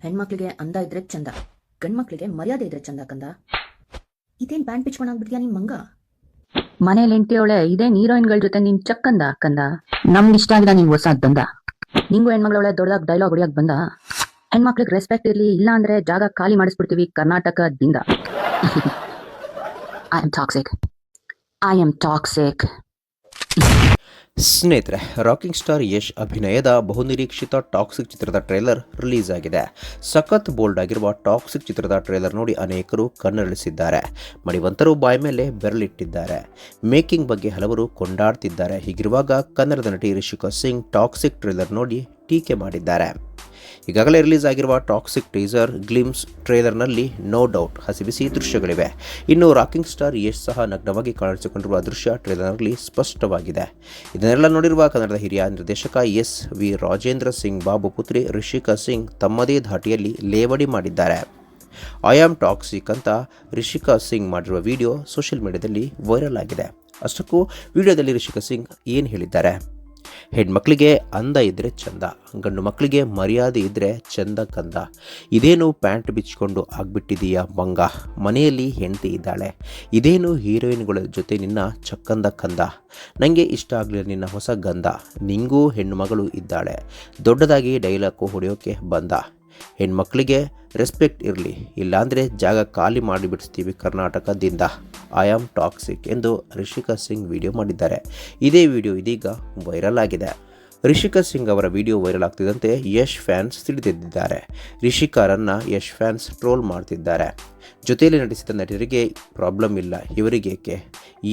ಹೆಣ್ಮಕ್ಳಿಗೆ ಅಂದ ಇದ್ರೆ ಚಂದ, ಗಂಡ್ಮಕ್ಳಿಗೆ ಮರ್ಯಾದೆ ಇದ್ರೆ ಚಂದ ಕಂದ. ಇದೇನ್ ಪ್ಯಾಂಟ್ ಪಿಚ್ಕೊಂಡಾಗ್ಬಿಡ್ತೀಯಾ ನಿನ್ ಮಂಗ? ಮನೇಲಿ ಹೆಂಡತಿಯವಳೆ ಇದೇನ್ ಹೀರೋಯಿನ್ಗಳ ಜೊತೆ ನೀನ್ ಚಕ್ಕಂದ ಕಂದ. ನಮ್ಗೆ ಇಷ್ಟ ಆಗಿದ ನೀನ್ ಹೊಸ ಬಂದ. ನಿಂಗು ಹೆಣ್ಮಗಳವಳೆ ದೊಡ್ಡದಾಗ ಡೈಲಾಗ್ ಹೊಡಿಯಕ್ ಬಂದ. ಹೆಣ್ಮಕ್ಳಿಗೆ ರೆಸ್ಪೆಕ್ಟ್ ಇರ್ಲಿ, ಇಲ್ಲ ಅಂದ್ರೆ ಜಾಗ ಖಾಲಿ ಮಾಡಿಸ್ಬಿಡ್ತೀವಿ ಕರ್ನಾಟಕದಿಂದ. I am toxic, I am toxic. ಸ್ನೇಹಿತರೆ, ರಾಕಿಂಗ್ ಸ್ಟಾರ್ ಯಶ್ ಅಭಿನಯದ ಬಹುನಿರೀಕ್ಷಿತ ಟಾಕ್ಸಿಕ್ ಚಿತ್ರದ ಟ್ರೇಲರ್ ರಿಲೀಸ್ ಆಗಿದೆ. ಸಖತ್ ಬೋಲ್ಡ್ ಆಗಿರುವ ಟಾಕ್ಸಿಕ್ ಚಿತ್ರದ ಟ್ರೇಲರ್ ನೋಡಿ ಅನೇಕರು ಕಣ್ಣರಳಿಸಿದ್ದಾರೆ. ಮಣಿವಂತರು ಬಾಯಿ ಮೇಲೆ ಬೆರಳಿಟ್ಟಿದ್ದಾರೆ. ಮೇಕಿಂಗ್ ಬಗ್ಗೆ ಹಲವರು ಕೊಂಡಾಡ್ತಿದ್ದಾರೆ. ಹೀಗಿರುವಾಗ ಕನ್ನಡದ ನಟಿ ರಿಷಿಕಾ ಸಿಂಗ್ ಟಾಕ್ಸಿಕ್ ಟ್ರೇಲರ್ ನೋಡಿ ಟೀಕೆ ಮಾಡಿದ್ದಾರೆ. ಈಗಾಗಲೇ ರಿಲೀಸ್ ಆಗಿರುವ ಟಾಕ್ಸಿಕ್ ಟೀಸರ್ ಗ್ಲಿಮ್ಸ್ ಟ್ರೇಲರ್ನಲ್ಲಿ ನೋ ಡೌಟ್ ಹಸಿಬಿಸಿ ದೃಶ್ಯಗಳಿವೆ. ಇನ್ನು ರಾಕಿಂಗ್ ಸ್ಟಾರ್ ಯಶ್ ಸಹ ನಗ್ನವಾಗಿ ಕಾಣಿಸಿಕೊಂಡಿರುವ ದೃಶ್ಯ ಟ್ರೇಲರ್ನಲ್ಲಿ ಸ್ಪಷ್ಟವಾಗಿದೆ. ಇದನ್ನೆಲ್ಲ ನೋಡಿರುವ ಕನ್ನಡದ ಹಿರಿಯ ನಿರ್ದೇಶಕ ಎಸ್.ವಿ. ರಾಜೇಂದ್ರ ಸಿಂಗ್ ಬಾಬು ಪುತ್ರಿ ರಿಷಿಕಾ ಸಿಂಗ್ ತಮ್ಮದೇ ಧಾಟಿಯಲ್ಲಿ ಲೇವಡಿ ಮಾಡಿದ್ದಾರೆ. ಐ ಆಮ್ ಟಾಕ್ಸಿಕ್ ಅಂತ ರಿಷಿಕಾ ಸಿಂಗ್ ಮಾಡಿರುವ ವಿಡಿಯೋ ಸೋಷಿಯಲ್ ಮೀಡಿಯಾದಲ್ಲಿ ವೈರಲ್ ಆಗಿದೆ. ಅಷ್ಟಕ್ಕೂ ವಿಡಿಯೋದಲ್ಲಿ ರಿಷಿಕಾ ಸಿಂಗ್ ಏನು ಹೇಳಿದ್ದಾರೆ? ಹೆಣ್ಮಕ್ಳಿಗೆ ಅಂದ ಇದ್ದರೆ ಚಂದ, ಗಂಡು ಮಕ್ಕಳಿಗೆ ಮರ್ಯಾದೆ ಇದ್ದರೆ ಚಂದ ಕಂದ. ಇದೇನು ಪ್ಯಾಂಟ್ ಬಿಚ್ಚಿಕೊಂಡು ಆಗ್ಬಿಟ್ಟಿದೀಯಾ ಮಂಗ? ಮನೆಯಲ್ಲಿ ಹೆಂಡತಿ ಇದ್ದಾಳೆ, ಇದೇನು ಹೀರೋಯಿನ್ಗಳ ಜೊತೆ ನಿನ್ನ ಚಕ್ಕಂದ ಕಂದ. ನನಗೆ ಇಷ್ಟ ಆಗಲಿಲ್ಲ ನಿನ್ನ ಹೊಸ ಗಂಧ. ನಿಂಗೂ ಹೆಣ್ಣು ಮಗಳು ಇದ್ದಾಳೆ, ದೊಡ್ಡದಾಗಿ ಡೈಲಾಗು ಹೊಡೆಯೋಕೆ ಬಂದ. ಹೆಣ್ಮಕ್ಳಿಗೆ ರೆಸ್ಪೆಕ್ಟ್ ಇರಲಿ, ಇಲ್ಲಾಂದರೆ ಜಾಗ ಖಾಲಿ ಮಾಡಿಬಿಡ್ತೀವಿ ಕರ್ನಾಟಕದಿಂದ. ಐ ಆಮ್ ಟಾಕ್ಸಿಕ್ ಎಂದು ರಿಷಿಕಾ ಸಿಂಗ್ ವಿಡಿಯೋ ಮಾಡಿದ್ದಾರೆ. ಇದೇ ವಿಡಿಯೋ ಇದೀಗ ವೈರಲ್ ಆಗಿದೆ. ರಿಷಿಕಾ ಸಿಂಗ್ ಅವರ ವಿಡಿಯೋ ವೈರಲ್ ಆಗ್ತಿದ್ದಂತೆ ಯಶ್ ಫ್ಯಾನ್ಸ್ ತಿಳಿದಿದ್ದಾರೆ. ರಿಷಿಕಾರನ್ನು ಯಶ್ ಫ್ಯಾನ್ಸ್ ಟ್ರೋಲ್ ಮಾಡ್ತಿದ್ದಾರೆ. ಜೊತೆಯಲ್ಲಿ ನಟಿಸಿದ ನಟಿಯರಿಗೆ ಪ್ರಾಬ್ಲಮ್ ಇಲ್ಲ, ಇವರಿಗೇಕೆ?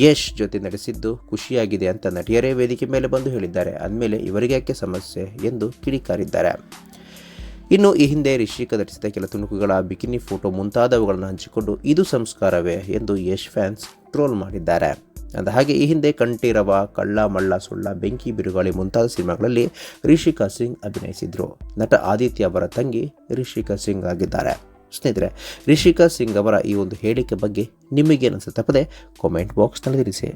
ಯಶ್ ಜೊತೆ ನಟಿಸಿದ್ದು ಖುಷಿಯಾಗಿದೆ ಅಂತ ನಟಿಯರೇ ವೇದಿಕೆ ಮೇಲೆ ಬಂದು ಹೇಳಿದ್ದಾರೆ. ಅಂದಮೇಲೆ ಇವರಿಗೇಕೆ ಸಮಸ್ಯೆ ಎಂದು ಕಿಡಿಕಾರಿದ್ದಾರೆ. ಇನ್ನು ಈ ಹಿಂದೆ ರಿಷಿಕಾ ಧರಿಸಿದ ಕೆಲ ತುಣುಕುಗಳ ಬಿಕಿನಿ ಫೋಟೋ ಮುಂತಾದವುಗಳನ್ನು ಹಂಚಿಕೊಂಡು ಇದು ಸಂಸ್ಕಾರವೇ ಎಂದು ಯಶ್ ಫ್ಯಾನ್ಸ್ ಟ್ರೋಲ್ ಮಾಡಿದ್ದಾರೆ. ಅಂದಹಾಗೆ ಈ ಹಿಂದೆ ಕಂಠೀರವ, ಕಳ್ಳ ಮಳ್ಳ ಸುಳ್ಳ, ಬೆಂಕಿ ಬಿರುಗಾಳಿ ಮುಂತಾದ ಸಿನಿಮಾಗಳಲ್ಲಿ ರಿಷಿಕಾ ಸಿಂಗ್ ಅಭಿನಯಿಸಿದ್ರು. ನಟ ಆದಿತ್ಯ ಅವರ ತಂಗಿ ರಿಷಿಕಾ ಸಿಂಗ್ ಆಗಿದ್ದಾರೆ. ಸ್ನೇಹಿತರೆ, ರಿಷಿಕಾ ಸಿಂಗ್ ಅವರ ಈ ಒಂದು ಹೇಳಿಕೆ ಬಗ್ಗೆ ನಿಮಗೇನಿಸುತ್ತೆ ತಪ್ಪದೆ ಕಾಮೆಂಟ್ ಬಾಕ್ಸ್ನಲ್ಲಿ ತಿಳಿಸಿ.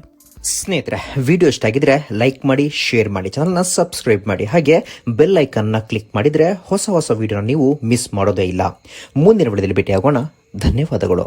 ಸ್ನೇಹಿತರೆ, ವಿಡಿಯೋ ಇಷ್ಟ ಆಗಿದ್ರೆ ಲೈಕ್ ಮಾಡಿ, ಶೇರ್ ಮಾಡಿ, ಚಾನಲ್ನ ಸಬ್ಸ್ಕ್ರೈಬ್ ಮಾಡಿ, ಹಾಗೆ ಬೆಲ್ ಐಕನ್ನ ಕ್ಲಿಕ್ ಮಾಡಿದರೆ ಹೊಸ ವಿಡಿಯೋನ ನೀವು ಮಿಸ್ ಮಾಡೋದೇ ಇಲ್ಲ. ಮುಂದಿನ ವಿಡಿಯೋದಲ್ಲಿ ಭೇಟಿಯಾಗೋಣ. ಧನ್ಯವಾದಗಳು.